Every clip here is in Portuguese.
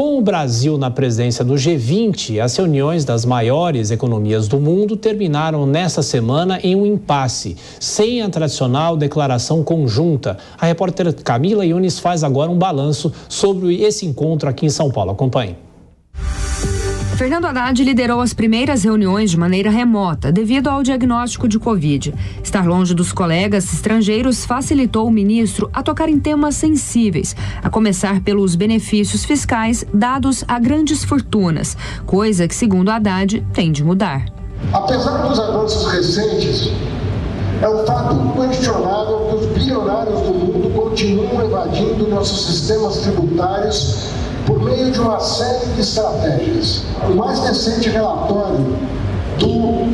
Com o Brasil na presidência do G20, as reuniões das maiores economias do mundo terminaram nesta semana em um impasse, sem a tradicional declaração conjunta. A repórter Camila Yunis faz agora um balanço sobre esse encontro aqui em São Paulo. Acompanhe. Fernando Haddad liderou as primeiras reuniões de maneira remota, devido ao diagnóstico de Covid. Estar longe dos colegas estrangeiros facilitou o ministro a tocar em temas sensíveis, a começar pelos benefícios fiscais dados a grandes fortunas, coisa que, segundo Haddad, tem de mudar. Apesar dos avanços recentes, é um fato inquestionável que os bilionários do mundo continuam evadindo nossos sistemas tributários por meio de uma série de estratégias. O mais recente relatório do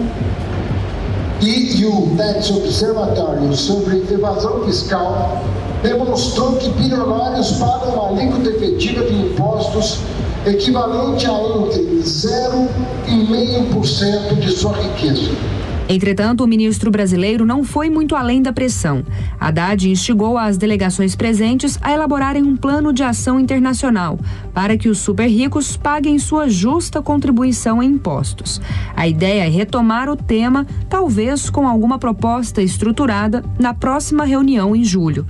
EU Tax Observatory sobre evasão fiscal demonstrou que bilionários pagam uma alíquota efetiva de impostos equivalente a entre 0,5% de sua riqueza. Entretanto, o ministro brasileiro não foi muito além da pressão. Haddad instigou as delegações presentes a elaborarem um plano de ação internacional para que os super ricos paguem sua justa contribuição em impostos. A ideia é retomar o tema, talvez com alguma proposta estruturada, na próxima reunião em julho.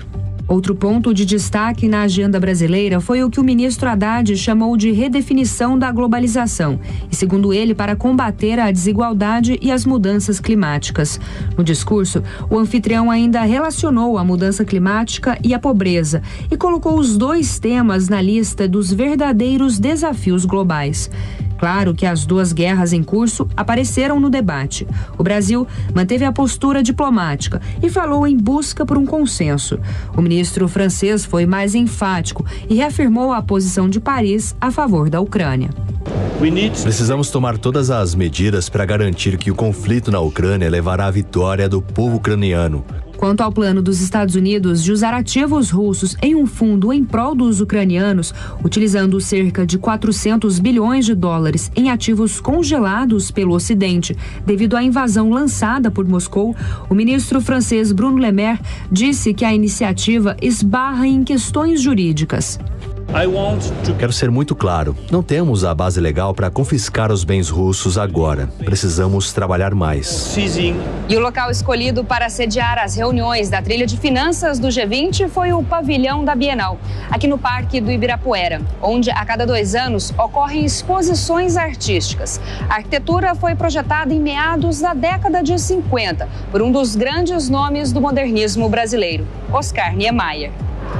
Outro ponto de destaque na agenda brasileira foi o que o ministro Haddad chamou de redefinição da globalização, e, segundo ele, para combater a desigualdade e as mudanças climáticas. No discurso, o anfitrião ainda relacionou a mudança climática e a pobreza e colocou os dois temas na lista dos verdadeiros desafios globais. Claro que as duas guerras em curso apareceram no debate. O Brasil manteve a postura diplomática e falou em busca por um consenso. O ministro francês foi mais enfático e reafirmou a posição de Paris a favor da Ucrânia. Precisamos tomar todas as medidas para garantir que o conflito na Ucrânia levará à vitória do povo ucraniano. Quanto ao plano dos Estados Unidos de usar ativos russos em um fundo em prol dos ucranianos, utilizando cerca de 400 bilhões de dólares em ativos congelados pelo Ocidente, devido à invasão lançada por Moscou, o ministro francês Bruno Le Maire disse que a iniciativa esbarra em questões jurídicas. Quero ser muito claro, não temos a base legal para confiscar os bens russos agora. Precisamos trabalhar mais. E o local escolhido para sediar as reuniões da trilha de finanças do G20 foi o pavilhão da Bienal, aqui no Parque do Ibirapuera, onde a cada 2 anos ocorrem exposições artísticas. A arquitetura foi projetada em meados da década de 50 por um dos grandes nomes do modernismo brasileiro, Oscar Niemeyer.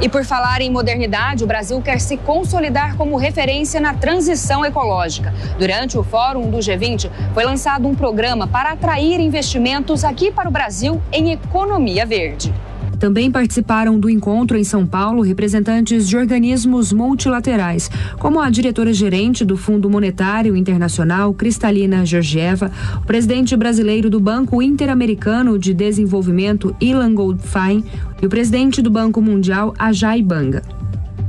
E por falar em modernidade, o Brasil quer se consolidar como referência na transição ecológica. Durante o Fórum do G20, foi lançado um programa para atrair investimentos aqui para o Brasil em economia verde. Também participaram do encontro em São Paulo representantes de organismos multilaterais, como a diretora-gerente do Fundo Monetário Internacional, Kristalina Georgieva, o presidente brasileiro do Banco Interamericano de Desenvolvimento, Ilan Goldfein, e o presidente do Banco Mundial, Ajay Banga.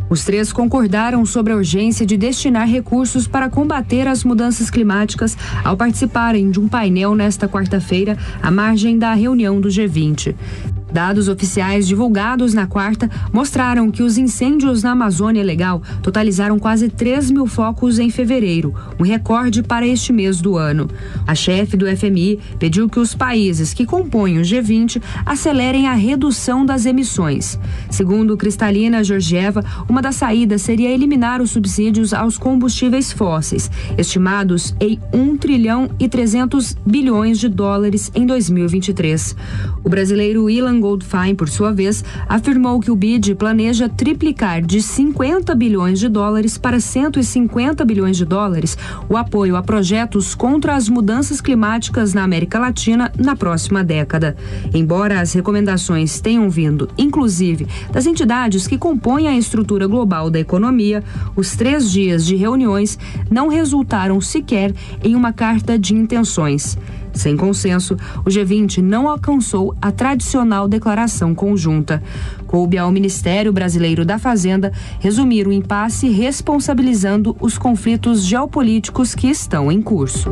Os três concordaram sobre a urgência de destinar recursos para combater as mudanças climáticas ao participarem de um painel nesta quarta-feira, à margem da reunião do G20. Dados oficiais divulgados na quarta mostraram que os incêndios na Amazônia Legal totalizaram quase 3 mil focos em fevereiro, um recorde para este mês do ano. A chefe do FMI pediu que os países que compõem o G20 acelerem a redução das emissões. Segundo Kristalina Georgieva, uma das saídas seria eliminar os subsídios aos combustíveis fósseis, estimados em 1 trilhão e 300 bilhões de dólares em 2023. O brasileiro Ilan Goldfein, por sua vez, afirmou que o BID planeja triplicar de 50 bilhões de dólares para 150 bilhões de dólares o apoio a projetos contra as mudanças climáticas na América Latina na próxima década. Embora as recomendações tenham vindo, inclusive, das entidades que compõem a estrutura global da economia, os 3 dias de reuniões não resultaram sequer em uma carta de intenções. Sem consenso, o G20 não alcançou a tradicional declaração conjunta. Coube ao Ministério Brasileiro da Fazenda resumir o impasse responsabilizando os conflitos geopolíticos que estão em curso.